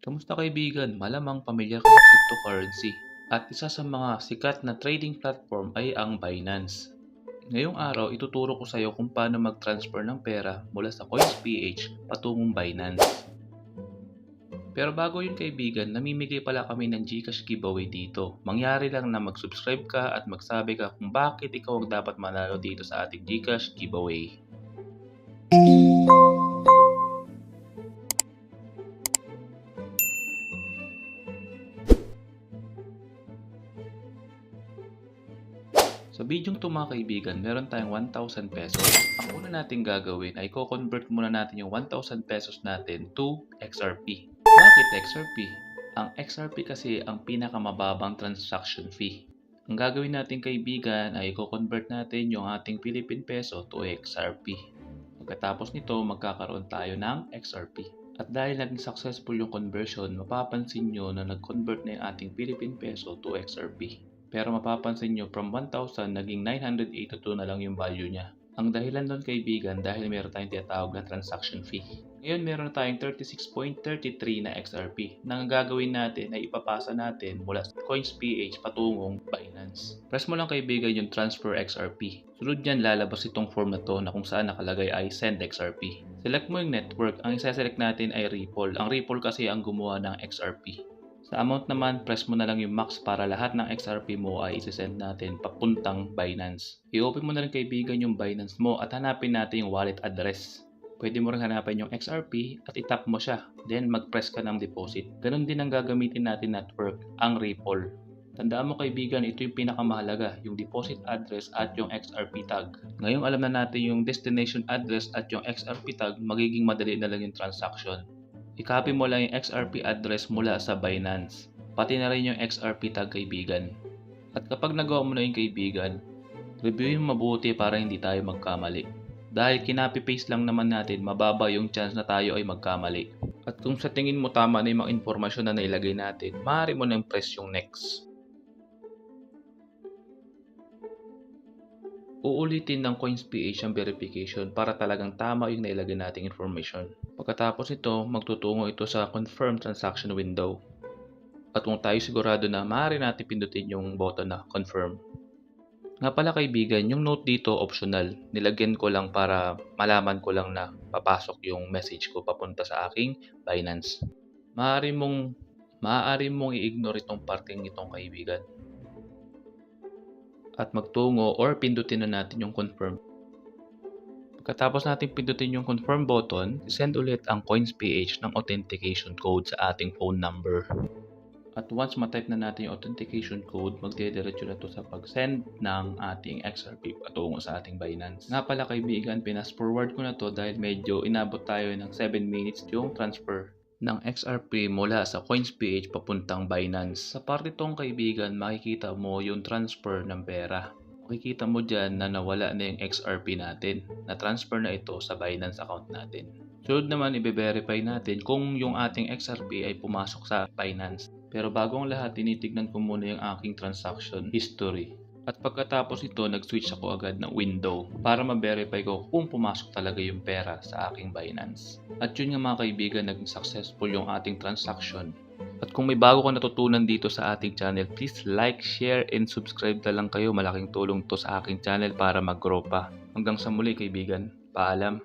Kamusta kaibigan? Malamang pamilyar ka sa cryptocurrency. At isa sa mga sikat na trading platform ay ang Binance. Ngayong araw, ituturo ko sa iyo kung paano mag-transfer ng pera mula sa CoinsPH patungong Binance. Pero bago yun kaibigan, namimigay pala kami ng Gcash giveaway dito. Mangyari lang na mag-subscribe ka at magsabi ka kung bakit ikaw ang dapat manalo dito sa ating Gcash giveaway. Sa bidyong to mga kaibigan, meron tayong 1,000 pesos. Ang una natin gagawin ay ko-convert muna natin yung 1,000 pesos natin to XRP. Bakit XRP? Ang XRP kasi ang pinakamababang transaction fee. Ang gagawin natin kaibigan ay ko-convert natin yung ating Philippine peso to XRP. Pagkatapos nito, magkakaroon tayo ng XRP. At dahil naging successful yung conversion, mapapansin nyo na nag-convert na yung ating Philippine peso to XRP. Pero mapapansin nyo from 1,000 naging 982 na lang yung value niya. Ang dahilan doon kaibigan dahil meron tayong tinatawag na transaction fee. Ngayon meron tayong 36.33 na XRP na ang gagawin natin ay ipapasa natin mula sa CoinsPH patungong Binance. Press mo lang kaibigan yung transfer XRP. Sunod yan lalabas itong form na to na kung saan nakalagay ay send XRP. Select mo yung network. Ang isa-select natin ay Ripple. Ang Ripple kasi ang gumawa ng XRP. Sa amount naman, press mo na lang yung max para lahat ng XRP mo ay isi-send natin papuntang Binance. I-open mo na rin kaibigan yung Binance mo at hanapin natin yung wallet address. Pwede mo rin hanapin yung XRP at itap mo siya. Then mag-press ka ng deposit. Ganon din ang gagamitin natin network, ang Ripple. Tandaan mo kaibigan, ito yung pinakamahalaga, yung deposit address at yung XRP tag. Ngayong alam na natin yung destination address at yung XRP tag, magiging madali na lang yung transaction. I-copy mo lang yung XRP address mula sa Binance, pati na rin yung XRP tag kaibigan. At kapag nagawa mo na yung kaibigan, reviewin mo mabuti para hindi tayo magkamali. Dahil kinopy-paste lang naman natin, mababa yung chance na tayo ay magkamali. At kung sa tingin mo tama na yung mga informasyon na nailagay natin, maaari mo na yung press yung next. Uulitin ng CoinsPH ang verification para talagang tama yung nailagay nating information. Pagkatapos ito, magtutungo ito sa Confirm Transaction window. At kung tayo sigurado na, maaari natin pindutin yung button na Confirm. Nga pala kaibigan, yung note dito optional. Nilagyan ko lang para malaman ko lang na papasok yung message ko papunta sa aking Binance. Maaari mong i-ignore itong parting itong kaibigan. At magtungo or pindutin na natin yung confirm. Pagkatapos natin pindutin yung confirm button, send ulit ang CoinsPH ng authentication code sa ating phone number. At once matype na natin yung authentication code, magdediretso na to sa pag-send ng ating XRP patungo sa ating Binance. Nga pala kaibigan, pinas forward ko na to dahil medyo inabot tayo ng 7 minutes yung transfer ng XRP mula sa CoinsPH papuntang Binance. Sa parte tong kaibigan, makikita mo yung transfer ng pera. Makikita mo dyan na nawala na yung XRP natin. Na-transfer na ito sa Binance account natin. Sunod naman, i-verify natin kung yung ating XRP ay pumasok sa Binance. Pero bago ang lahat, tinitignan ko muna yung aking transaction history. At pagkatapos ito, nag-switch ako agad ng window para ma-verify ko kung pumasok talaga yung pera sa aking Binance. At yun nga mga kaibigan, naging successful yung ating transaction. At kung may bago ka natutunan dito sa ating channel, please like, share, and subscribe na lang kayo. Malaking tulong to sa aking channel para mag-grow pa. Hanggang sa muli kaibigan, paalam.